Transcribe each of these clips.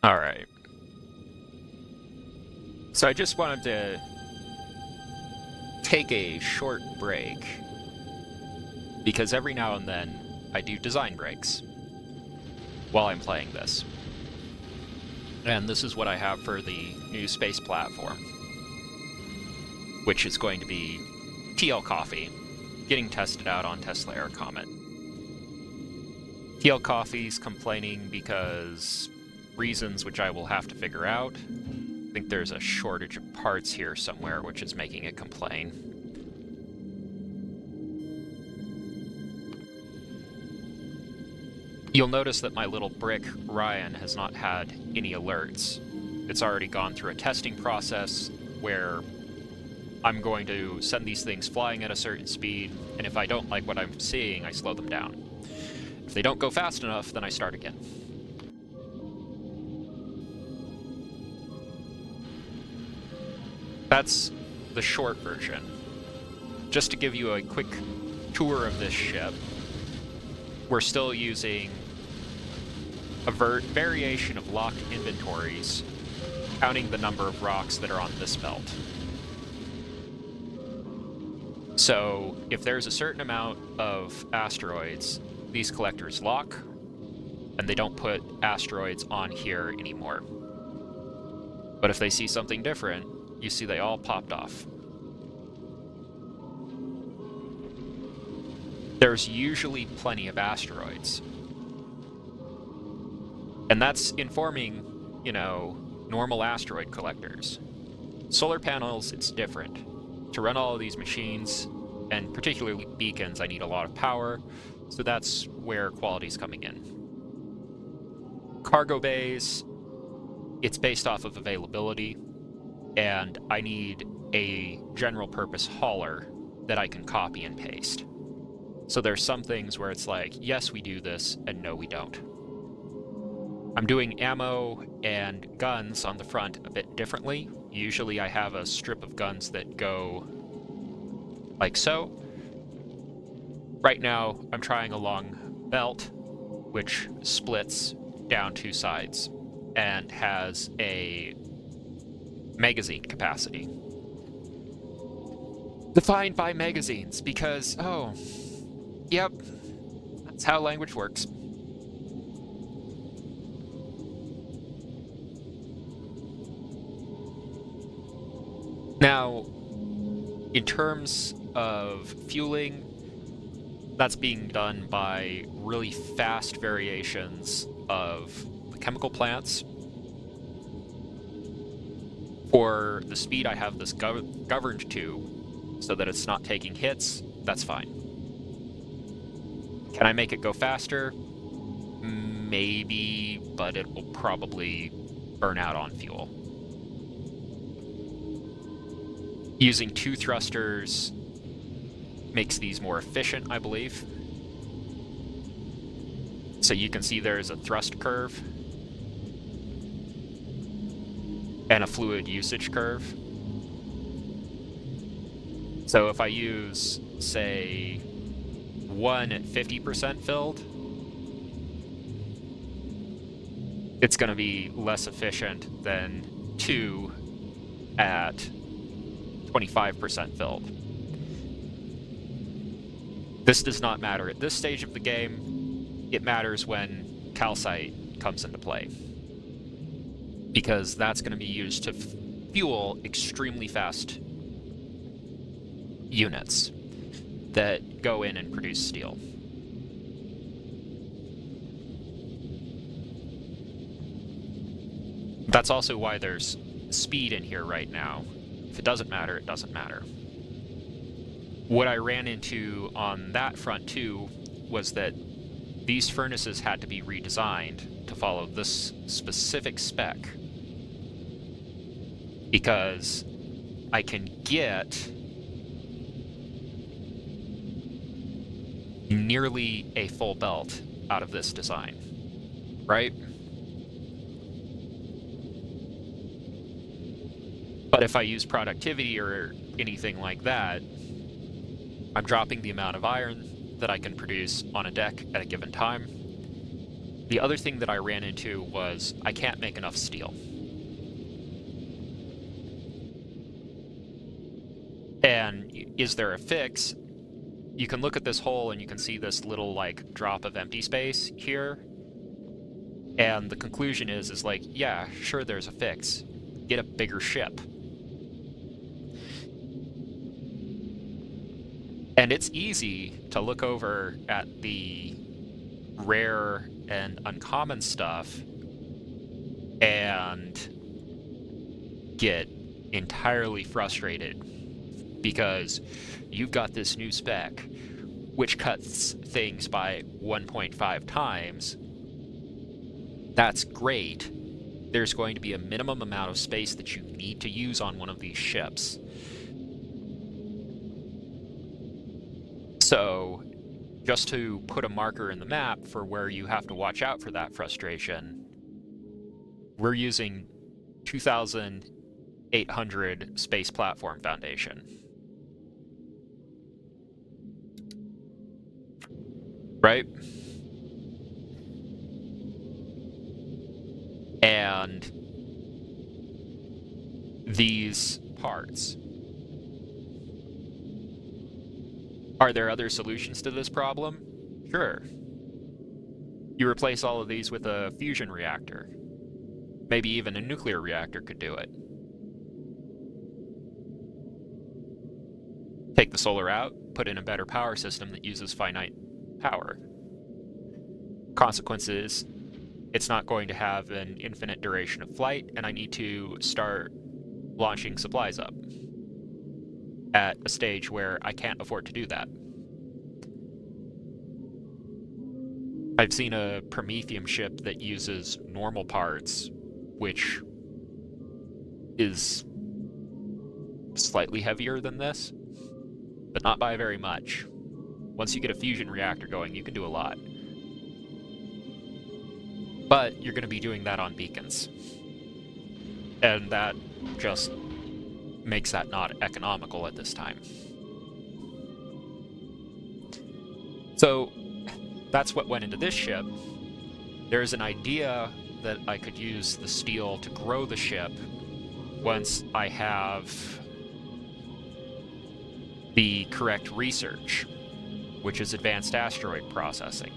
Alright. So I just wanted to take a short break, because every now and then I do design breaks while I'm playing this. And this is what I have for the new space platform, which is going to be TL Coffee, getting tested out on Tesla Air Comet. TL Coffee's complaining because reasons which I will have to figure out. I think there's a shortage of parts here somewhere which is making it complain. You'll notice that my little brick, Ryan, has not had any alerts. It's already gone through a testing process where I'm going to send these things flying at a certain speed, and if I don't like what I'm seeing, I slow them down. If they don't go fast enough, then I start again. That's the short version. Just to give you a quick tour of this ship, we're still using a variation of locked inventories, counting the number of rocks that are on this belt. So, if there's a certain amount of asteroids, these collectors lock, and they don't put asteroids on here anymore. But if they see something different, you see they all popped off. There's usually plenty of asteroids. And that's informing, normal asteroid collectors. Solar panels, it's different. To run all of these machines, and particularly beacons, I need a lot of power, so that's where quality's coming in. Cargo bays, it's based off of availability, and I need a general purpose hauler that I can copy and paste. So there's some things where it's like, yes, we do this, and no, we don't. I'm doing ammo and guns on the front a bit differently. Usually I have a strip of guns that go like so. Right now, I'm trying a long belt, which splits down two sides and has a magazine capacity. Defined by magazines, because, yep, that's how language works. Now, in terms of fueling, that's being done by really fast variations of the chemical plants. For the speed, I have this governed to, so that it's not taking hits. That's fine. Can I make it go faster? Maybe, but it will probably burn out on fuel. Using two thrusters makes these more efficient, I believe. So you can see there's a thrust curve and a fluid usage curve. So if I use, say, 1 at 50% filled, it's going to be less efficient than 2 at 25% filled. This does not matter at this stage of the game. It matters when calcite comes into play, because that's going to be used to fuel extremely fast units that go in and produce steel. That's also why there's speed in here right now. If it doesn't matter, it doesn't matter. What I ran into on that front too was that these furnaces had to be redesigned to follow this specific spec, because I can get nearly a full belt out of this design, right? But if I use productivity or anything like that, I'm dropping the amount of iron that I can produce on a deck at a given time. The other thing that I ran into was I can't make enough steel. And is there a fix? You can look at this hole and you can see this little like drop of empty space here. And the conclusion is like, yeah, sure, there's a fix. Get a bigger ship. And it's easy to look over at the rare and uncommon stuff and get entirely frustrated because you've got this new spec which cuts things by 1.5 times. That's great. There's going to be a minimum amount of space that you need to use on one of these ships. So, just to put a marker in the map for where you have to watch out for that frustration, we're using 2,800 Space Platform Foundation. Right? And these parts. Are there other solutions to this problem? Sure. You replace all of these with a fusion reactor. Maybe even a nuclear reactor could do it. Take the solar out, put in a better power system that uses finite power. Consequences, it's not going to have an infinite duration of flight, and I need to start launching supplies up at a stage where I can't afford to do that. I've seen a Prometheum ship that uses normal parts, which is slightly heavier than this, but not by very much. Once you get a fusion reactor going, you can do a lot. But you're going to be doing that on beacons. And that just makes that not economical at this time. So that's what went into this ship. There's an idea that I could use the steel to grow the ship once I have the correct research, which is advanced asteroid processing.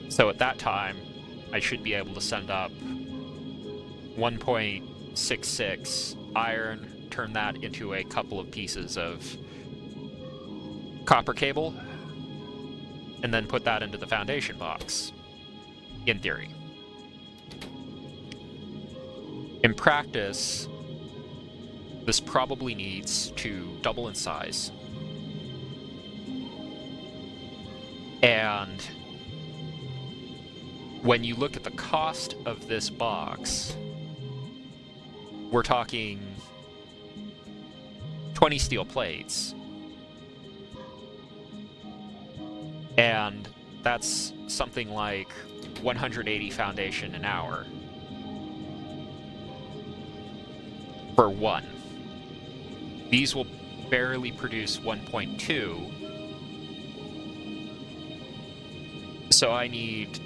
So at that time, I should be able to send up 1.66 iron, turn that into a couple of pieces of copper cable, and then put that into the foundation box, in theory. In practice, this probably needs to double in size. And when you look at the cost of this box, we're talking 20 steel plates. And that's something like 180 foundation an hour for one. These will barely produce 1.2. So I need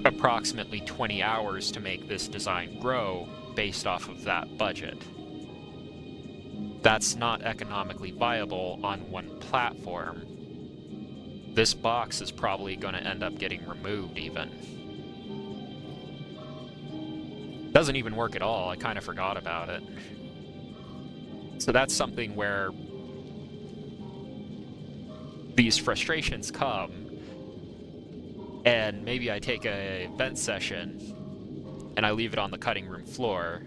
approximately 20 hours to make this design grow based off of that budget. That's not economically viable on one platform. This box is probably going to end up getting removed even. Doesn't even work at all. I kind of forgot about it. So that's something where these frustrations come, and maybe I take a vent session and I leave it on the cutting room floor,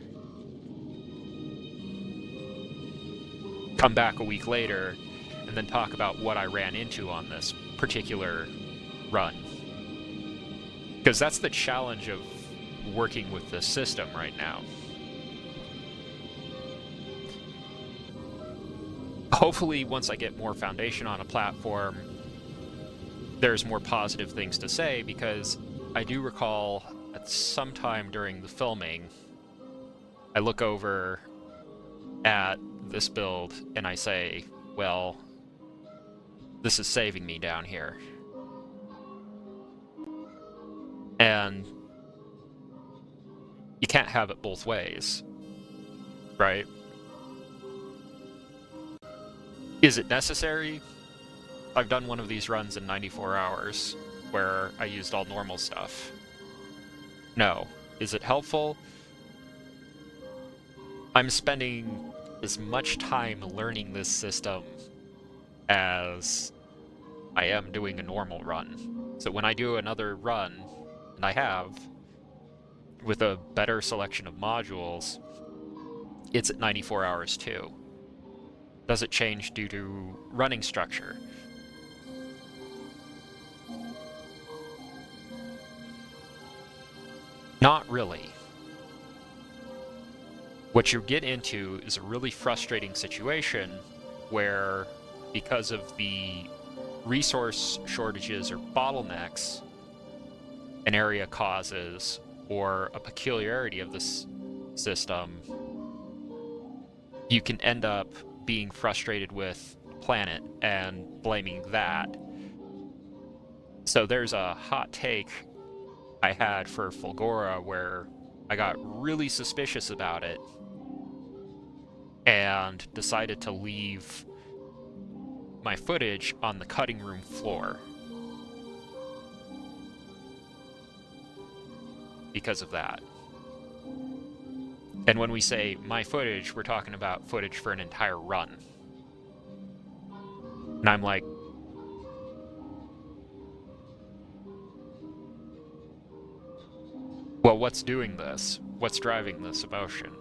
come back a week later, and then talk about what I ran into on this particular run. Because that's the challenge of working with this system right now. Hopefully, once I get more foundation on a platform, there's more positive things to say, because I do recall at some time during the filming, I look over at this build and I say, well, this is saving me down here. And you can't have it both ways, right? Is it necessary? I've done one of these runs in 94 hours where I used all normal stuff. No. Is it helpful? I'm spending as much time learning this system as I am doing a normal run. So when I do another run, and I have, with a better selection of modules, it's at 94 hours too. Does it change due to running structure? Not really. What you get into is a really frustrating situation where, because of the resource shortages or bottlenecks an area causes, or a peculiarity of this system, you can end up being frustrated with the planet and blaming that. So there's a hot take I had for Fulgora where I got really suspicious about it and decided to leave my footage on the cutting room floor because of that. And when we say my footage, we're talking about footage for an entire run. And I'm like, well, what's doing this? What's driving this emotion?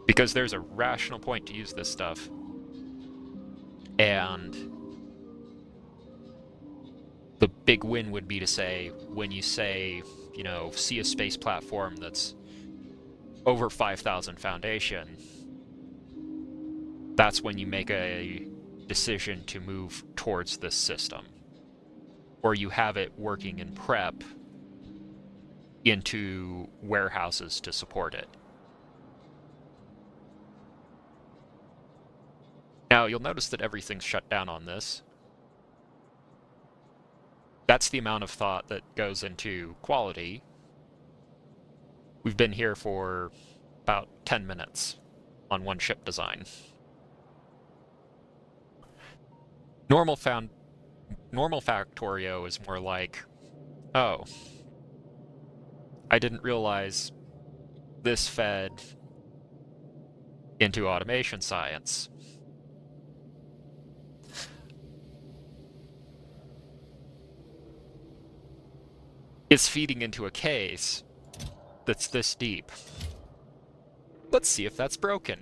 Because there's a rational point to use this stuff. And the big win would be to say, when you say, you know, see a space platform that's over 5,000 foundation, that's when you make a decision to move towards this system. Or you have it working in prep into warehouses to support it. Now, you'll notice that everything's shut down on this. That's the amount of thought that goes into quality. We've been here for about 10 minutes on one ship design. Normal Factorio is more like, oh, I didn't realize this fed into automation science. It's feeding into a case that's this deep. Let's see if that's broken.